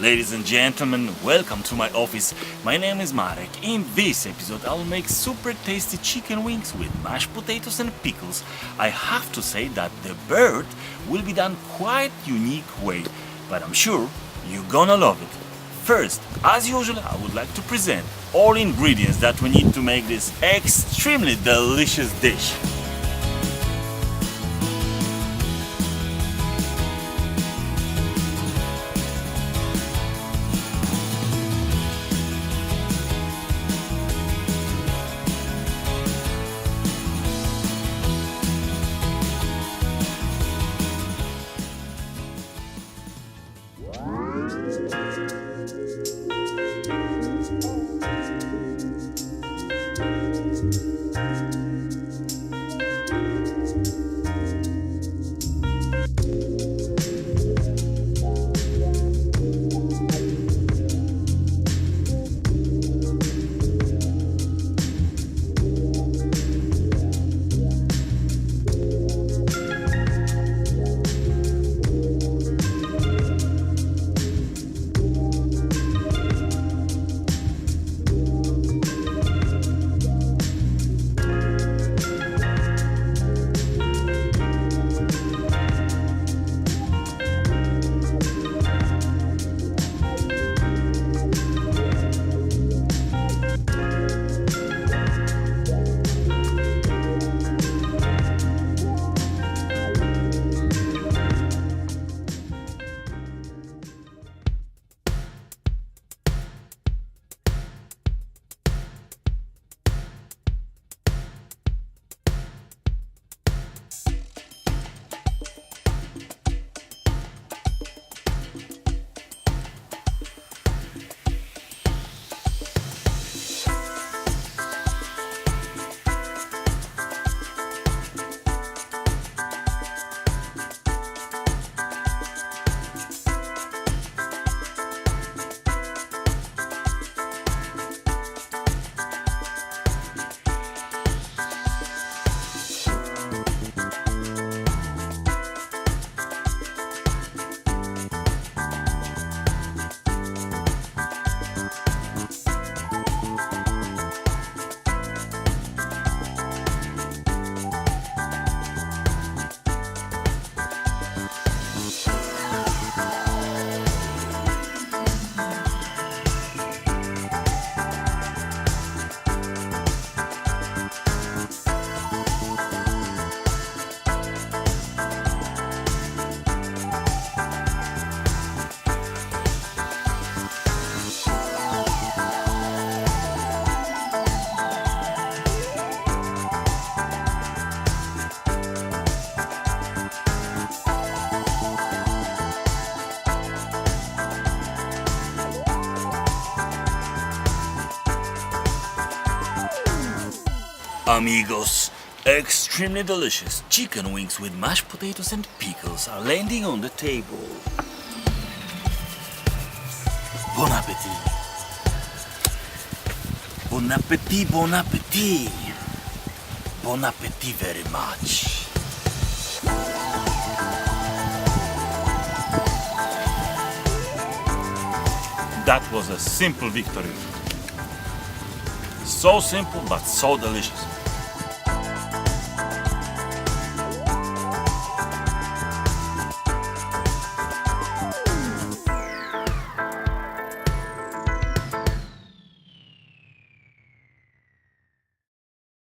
Ladies and gentlemen, welcome to my office. My name is Marek. In this episode I'll make super tasty chicken wings with mashed potatoes and pickles. I have to say that the bird will be done quite unique way, but I'm sure you're gonna love it. First, as usual, I would like to present all ingredients that we need to make this extremely delicious dish. Amigos, extremely delicious chicken wings with mashed potatoes and pickles are landing on the table. Bon appetit! Bon appetit, bon appetit! Bon appetit very much. That was a simple victory. So simple but so delicious.